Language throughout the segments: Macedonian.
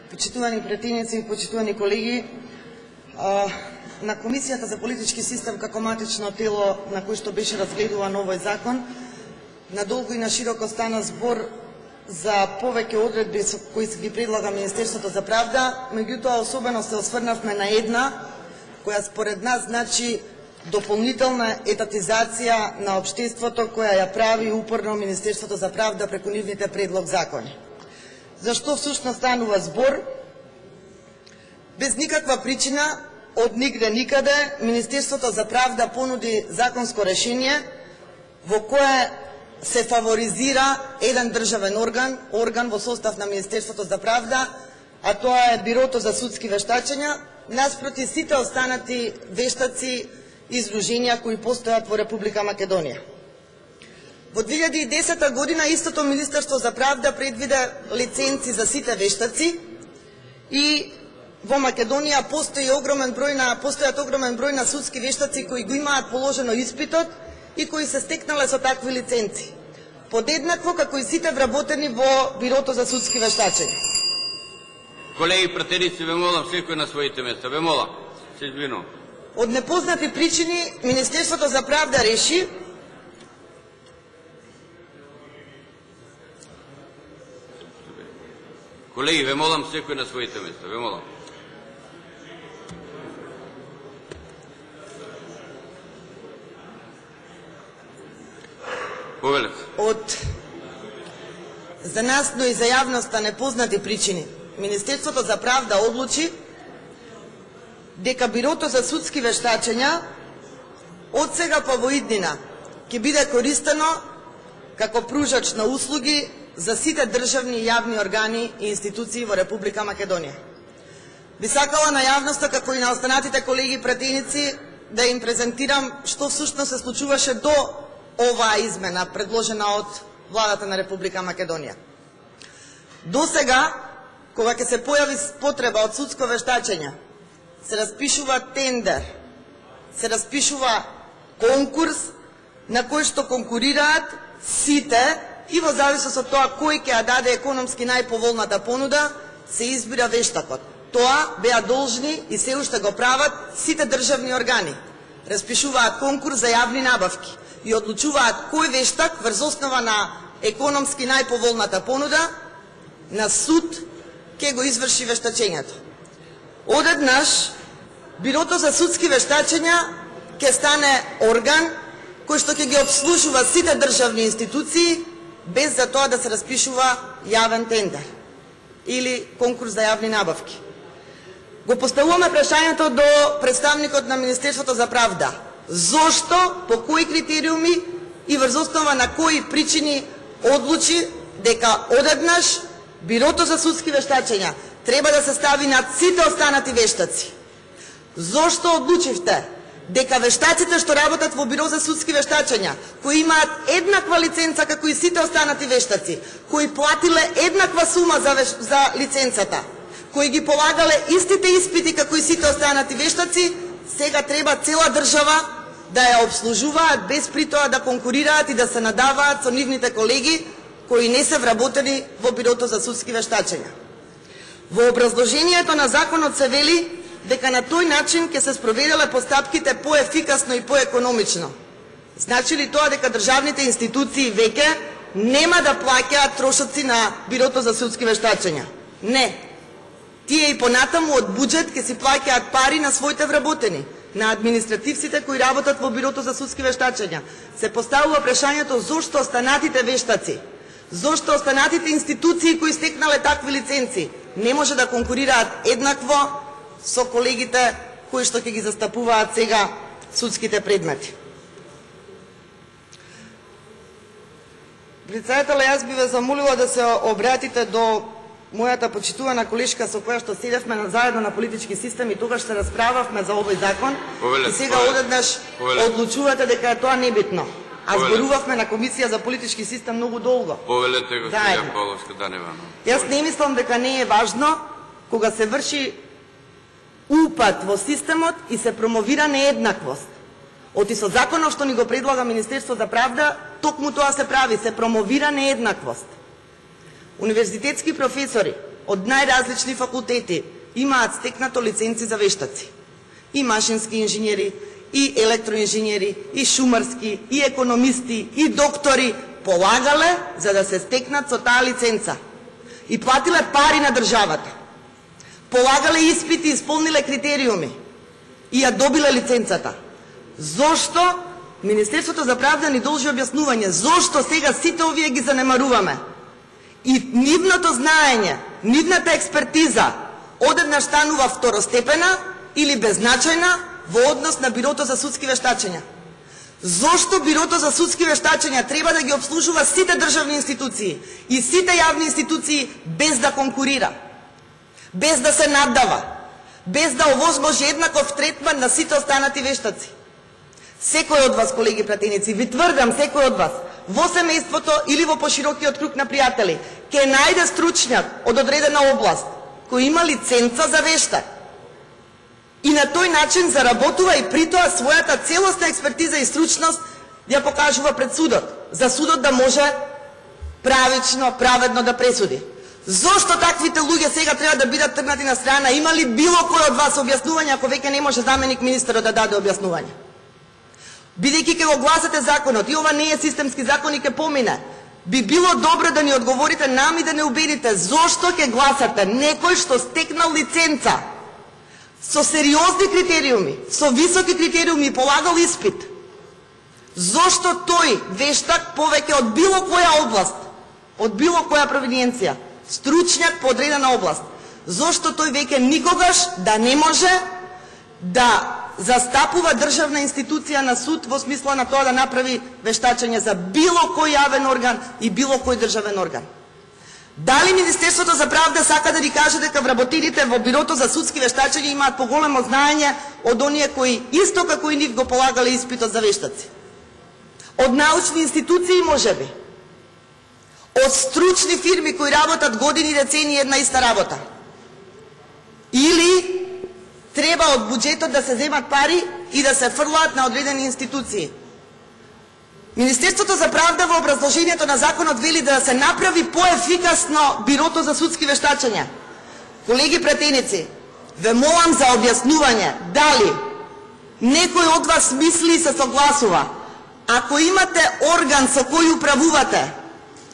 Почитувани претеници и почитувани колеги, на Комисијата за политички систем како матично тело на кој што беше разгледуван овој закон, надолго и на широко стана збор за повеќе одредби кои ги предлага Министерството за правда, меѓутоа особено се осврнавме на една која според нас значи дополнителна етатизација на општеството која ја прави упорно Министерството за правда преку нивните предлог закони. Зашто всушност станува збор? Без никаква причина, од нигде никаде, Министерството за правда понуди законско решение во кое се фаворизира еден државен орган во состав на Министерството за правда, а тоа е Бирото за судски вештачења, наспроти сите останати вештаци и издруженија кои постојат во Република Македонија. Во 2010 година истото Министерство за правда предвиде лиценци за сите вештаци и во Македонија постојат огромен број на судски вештаци кои го имаат положено испитот и кои се стекнале со такви лиценци, подеднакво како и сите вработени во Бирото за судски вештачења. Колеги пратеници, ве молам секој на своите места, ве молам, се извинувам. Од непознати причини Министерството за правда реши Колеги, ве молам секој на своите места, ве молам. Повелете. Од за нас, но и за јавноста непознати причини, Министерството за правда одлучи дека Бирото за судски вештачења од сега па во иднина ќе биде користено како пружач на услуги за сите државни и јавни органи и институции во Република Македонија. Би сакала на јавноста, како и на останатите колеги пратеници, да им презентирам што всушност се случуваше до оваа измена предложена од владата на Република Македонија. До сега, кога ќе се појави потреба од судско вештачење, се распишува тендер, се распишува конкурс на кој што конкурираат сите и во зависност од тоа кој ќе ја даде економски најповолната понуда, се избира вештакот. Тоа беа должни и се уште го прават сите државни органи. Распишуваат конкурс за јавни набавки и одлучуваат кој вештак врз основа на економски најповолната понуда на суд ќе го изврши вештачењето. Одеднаш, Бирото за судски вештачења ќе стане орган кој што ќе ги обслужува сите државни институции без за тоа да се распишува јавен тендер или конкурс за јавни набавки. Го поставуваме прашањето до представникот на Министерството за правда. Зошто, по кои критериуми и врз основа на кои причини одлучи дека одеднаш Бирото за судски вештачења треба да се стави над сите останати вештаци? Зошто одлучивте дека вештаците што работат во Биро за судски вештачења, кои имаат еднаква лиценца како и сите останати вештаци, кои платиле еднаква сума за лиценцата, кои ги полагале истите испити како и сите останати вештаци, сега треба цела држава да ја обслужуваат без при тоа да конкурираат и да се надаваат со нивните колеги кои не се вработени во Бирото за судски вештачења. Во образложението на законот се вели дека на тој начин ќе се спроведеле постапките поефикасно и поекономично. Значи ли тоа дека државните институции веќе нема да плаќаат трошоци на Бирото за судски вештачења? Не. Тие и понатаму од буџет ќе си плаќаат пари на своите вработени, на административците кои работат во Бирото за судски вештачења. Се поставува прашањето зошто останатите вештаци, зошто останатите институции кои стекнале такви лиценци не може да конкурираат еднакво со колегите кои што ќе ги застапуваат сега судските предмети. Председателе, јас би ве замолила да се обратите до мојата почитувана колешка со која што седевме заедно на политички систем и тогаш се расправавме за овој закон и сега одеднаш одлучувате дека е тоа небитно. А зборувавме на Комисија за политички систем многу долго. Повелете, господја Павловска Данева. Јас не мислам дека не е важно кога се врши упат во системот и се промовира нееднаквост. Оти со законот што ни го предлага Министерство за правда, токму тоа се прави, се промовира нееднаквост. Универзитетски професори од најразлични факултети имаат стекнато лиценци за вештаци. И машински инженери, и електроинженери, и шумарски, и економисти, и доктори полагале за да се стекнат со таа лиценца. И платиле пари на државата. Полагале испити, исполниле критериуми и ја добиле лиценцата. Зошто Министерството за правда ни должи објаснување? Зошто сега сите овие ги занемаруваме? И нивното знаење, нивната експертиза одеднаш станува второстепена или беззначајна во однос на Бирото за судски вештачења. Зошто Бирото за судски вештачења треба да ги обслужува сите државни институции и сите јавни институции без да конкурира, без да се наддава, без да овозможи еднаков третман на сите останати вештаци? Секој од вас, колеги пратеници, ви тврдам, секој од вас, во семејството или во поширокиот круг на пријатели, ќе најде стручњак од одредена област, кој има лиценца за вештак. И на тој начин заработува и при тоа својата целосна експертиза и стручност ја покажува пред судот, за судот да може правично, праведно да пресуди. Зошто таквите луѓе сега треба да бидат тргнати на страна? Има ли било кој од вас објаснување, ако веќе не може заменик министерот да даде објаснување? Бидејќи ќе го гласате законот и ова не е системски закон и ќе помине, би било добро да ни одговорите нам и да не убедите зошто ќе гласате некој што стекнал лиценца со сериозни критериуми, со високи критериуми, полагал испит. Зошто тој вештак повеќе од било која област, од било која провиненција, стручњак по одредена област, зошто тој веќе никогаш да не може да застапува државна институција на суд во смисла на тоа да направи вештачење за било кој јавен орган и било кој државен орган? Дали Министерството за правда сака да ни каже дека вработените во Бирото за судски вештачења имаат поголемо знаење од оние кои исто како и нив го полагале испитот за вештаци? Од научни институции можеби? Од стручни фирми кои работат години и децении една иста работа? Или треба од буџетот да се земат пари и да се фрлаат на одредени институции? Министерството за правда во образложението на законот вели да се направи поефикасно Бирото за судски вештачења. Колеги пратеници, ве молам за објаснување дали некој од вас мисли и се согласува, ако имате орган со кој управувате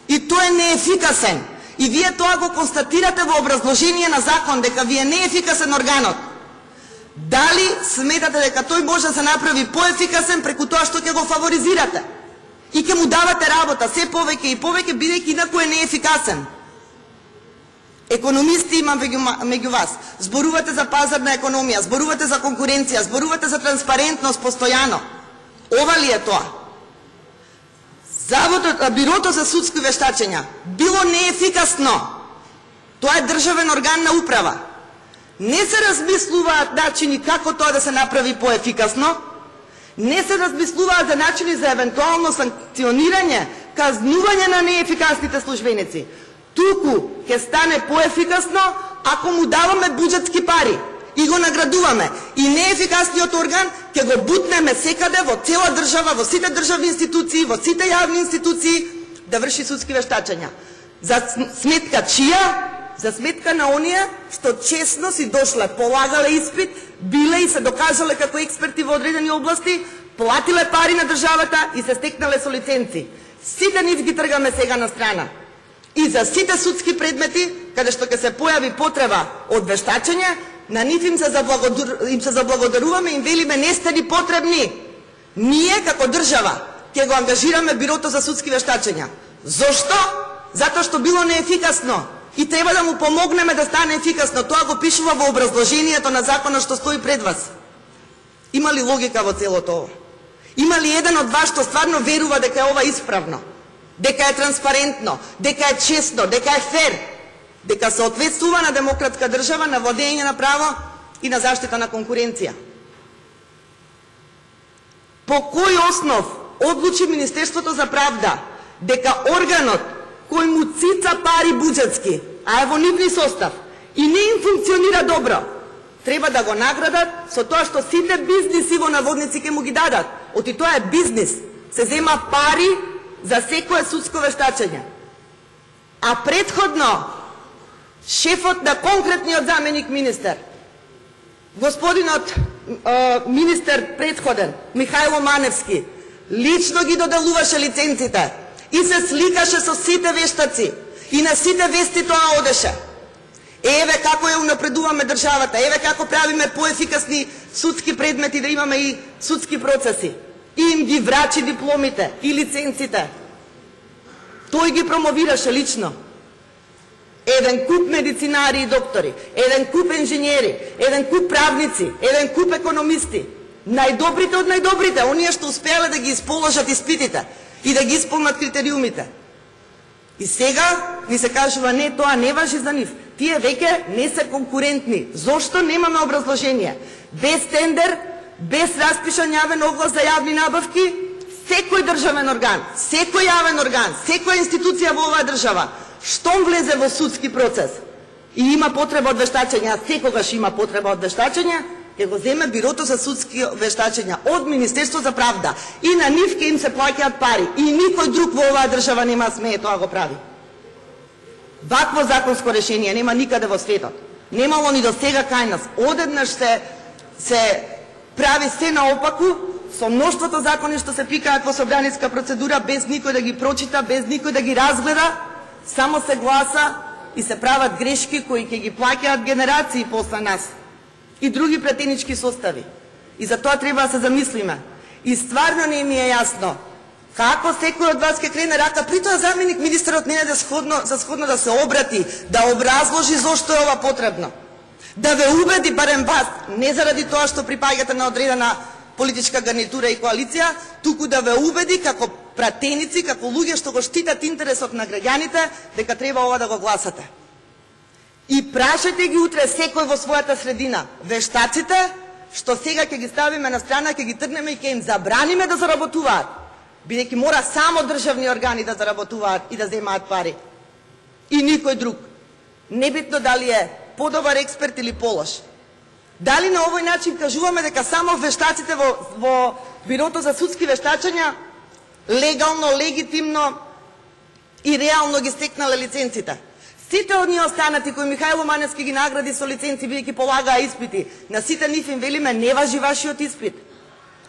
и тој е неефикасен, и вие тоа го констатирате во образложение на закон дека ви е неефикасен органот, дали сметате дека тој може да се направи поефикасен преку тоа што ќе го фаворизирате и ќе му давате работа се повеќе и повеќе, бидејќи инаку е неефикасен? Економисти имам меѓу вас, зборувате за пазарна економија, зборувате за конкуренција, зборувате за транспарентност постојано. Ова ли е тоа? Бирото за судски вештачења било неефикасно. Тоа е државен орган на управа. Не се размислуваат начини како тоа да се направи поефикасно, не се размислуваат за начини за евентуално санкционирање, казнување на неефикасните службеници. Туку ќе стане поефикасно ако му даваме буџетски пари и го наградуваме. И неефикасниот орган ќе го бутнеме секаде во цела држава, во сите државни институции, во сите јавни институции да врши судски вештачења. За сметка чија? За сметка на оние што честно си дошле, полагале испит, биле и се докажале како експерти во одредени области, платиле пари на државата и се стекнале со лиценци. Сите нив ги тргаме сега на страна. И за сите судски предмети, каде што ќе се појави потреба од вештачење, на нив им се заблагодаруваме и им велиме не сте ни потребни. Ние како држава ќе го ангажираме Бирото за судски вештачења. Зошто? Затоа што било неефикасно. И треба да му помогнеме да стане ефикасно. Тоа го пишува во образложението на законот што стои пред вас. Има ли логика во целото ова? Има ли еден од вас што стварно верува дека е ова исправно? Дека е транспарентно, дека е честно, дека е фер, дека соодветствува на демократска држава, на владење на право и на заштита на конкуренција? По кој основ одлучи Министерството за правда дека органот кој му цица пари буџетски, а е во нивни состав, и не им функционира добро, треба да го наградат со тоа што сите бизниси во наводници ќе му ги дадат. Оти тоа е бизнис. Се зема пари за секое судско вештачење. А предходно шефот на конкретниот заменик министер, господинот министер предходен, Михајло Маневски, лично ги доделуваше лиценците и се сликаше со сите вештаци и на сите вести тоа одеше. Еве како ја унапредуваме државата, еве како правиме поефикасни судски предмети, да имаме и судски процеси. И им ги врачи дипломите и лиценците. Тој ги промовираше лично. Еден куп медицинари и доктори, еден куп инженери, еден куп правници, еден куп економисти. Најдобрите од најдобрите, оние што успеале да ги исположат испитите и да ги исполнат критериумите. И сега ни се кажува, не, тоа не важи за нив. Тие веќе не се конкурентни. Зошто? Немаме образложение. Без тендер, без распишан јавен оглас за јавни набавки, секој државен орган, секој јавен орган, секоја институција во оваа држава, штом влезе во судски процес и има потреба од вештачење, а секогаш има потреба од вештачење, ќе го земе Бирото за судски вештачења од Министерство за правда. И на нив ќе им се плаќаат пари. И никој друг во оваа држава нема смее тоа го прави. Вакво законско решение нема никаде во светот. Немало ни до сега кај нас. Одеднаш се прави се наопаку, со мноштвото закони што се пикаат во собраниска процедура, без никој да ги прочита, без никој да ги разгледа, само се гласа и се прават грешки кои ќе ги плаќаат генерации после нас и други претенички состави. И за тоа треба да се замислиме. И стварно не ми е јасно како секој од вас ќе крене рака, при тоа заменик министерот не е за сходно да се обрати, да образложи зошто е ова потребно. Да ве убеди барем вас, не заради тоа што припаѓате на одредена политичка гарнитура и коалиција, туку да ве убеди како пратеници, како луѓе што го штитат интересот на граѓаните, дека треба ова да го гласате. И прашајте ги утре секој во својата средина, вештаците, што сега ќе ги ставиме на страна, ќе ги тргнеме и ќе им забраниме да заработуваат, бидејќи мора само државни органи да заработуваат и да земаат пари. И никој друг. Небитно дали е подобар експерт или полош. Дали на овој начин кажуваме дека само вештаците во Бирото за судски вештачења легално, легитимно и реално ги стекнале лиценците? Сите од ние останати кои Михајло Маневски ги награди со лиценци бидејќи полагаа испити, на сите нив им велиме не важи вашиот испит.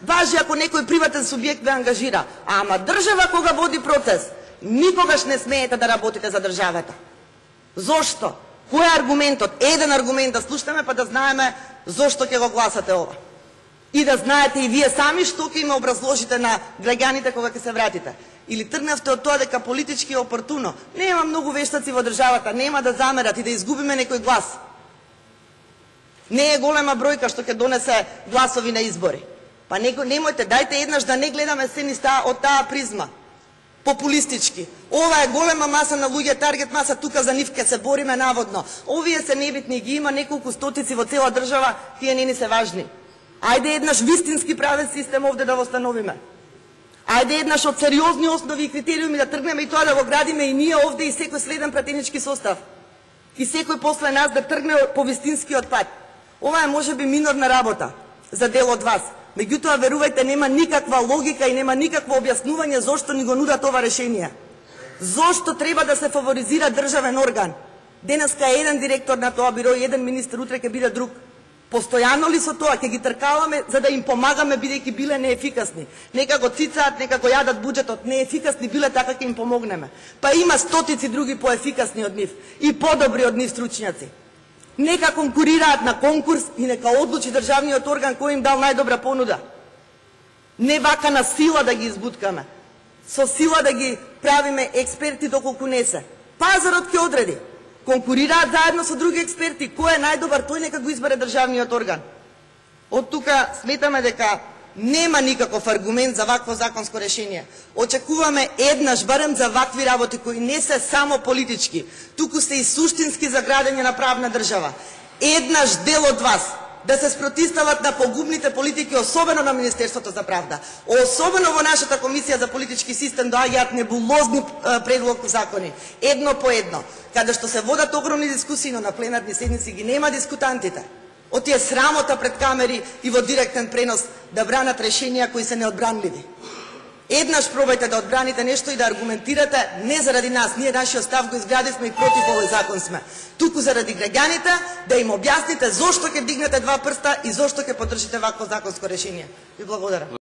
Важи ако некој приватен субјект ве ангажира, ама држава кога води процес, никогаш не смеете да работите за државата. Зошто? Кој е аргументот? Еден аргумент да слушаме, па да знаеме зошто ќе го гласате ова. И да знаете и вие сами што ќе им образложите на граѓаните кога ќе се вратите. Или тргнавте од тоа дека политички е опортуно. Нема многу вештаци во државата, нема да замерат и да изгубиме некој глас. Не е голема бројка што ќе донесе гласови на избори. Па немојте, дајте еднаш да не гледаме се од таа призма. Популистички. Ова е голема маса на луѓе, таргет маса, тука за нив ќе се бориме наводно. Овие се небитни, ги има неколку стотици во цела држава, тие не ни се важни. Ајде еднаш вистински правен систем овде да восстановиме. Ајде еднаш од сериозни основи и критериуми да тргнеме и тоа да го градиме и ние овде и секој следен пратенички состав. И секој после нас да тргне по вистинскиот пат. Ова е можеби минорна работа за дел од вас. Меѓутоа, верувајте, нема никаква логика и нема никакво објаснување зошто ни го нудат ова решение. Зошто треба да се фаворизира државен орган? Денеска е еден директор на тоа биро и еден министер, утре ќе биде друг. Постојано ли со тоа? Ќе ги тркаламе за да им помагаме бидејќи биле неефикасни. Нека го цицаат, нека го јадат буџетот, неефикасни биле, така ќе им помогнеме. Па има стотици други поефикасни од нив и подобри од нив стручњаци. Нека конкурираат на конкурс и нека одлучи државниот орган кој им дал најдобра понуда. Не вака на сила да ги избуткаме. Со сила да ги правиме експерти доколку не се. Пазарот ќе одреди. Конкурираат заедно со други експерти. Кој е најдобар, тој нека го избере државниот орган. Од тука сметаме дека нема никаков аргумент за вакво законско решение. Очекуваме еднаш, барем за вакви работи кои не се само политички, туку се и суштински за градење на правна држава. Еднаш дел од вас да се спротистават на погубните политики, особено на Министерството за правда. Особено во нашата комисија за политички систем доаѓаат небулозни предлози закони, едно по едно, каде што се водат огромни дискусии, но на пленарни седници ги нема дискутантите. Од тие срамота пред камери и во директен пренос да бранат решенија кои се неодбранливи. Еднаш пробајте да одбраните нешто и да аргументирате, не заради нас, ние нашиот став го изградивме и против овој закон сме. Туку заради граѓаните, да им објасните зошто ќе дигнете два прста и зошто ќе поддржите вакво законско решение. Ви благодарам.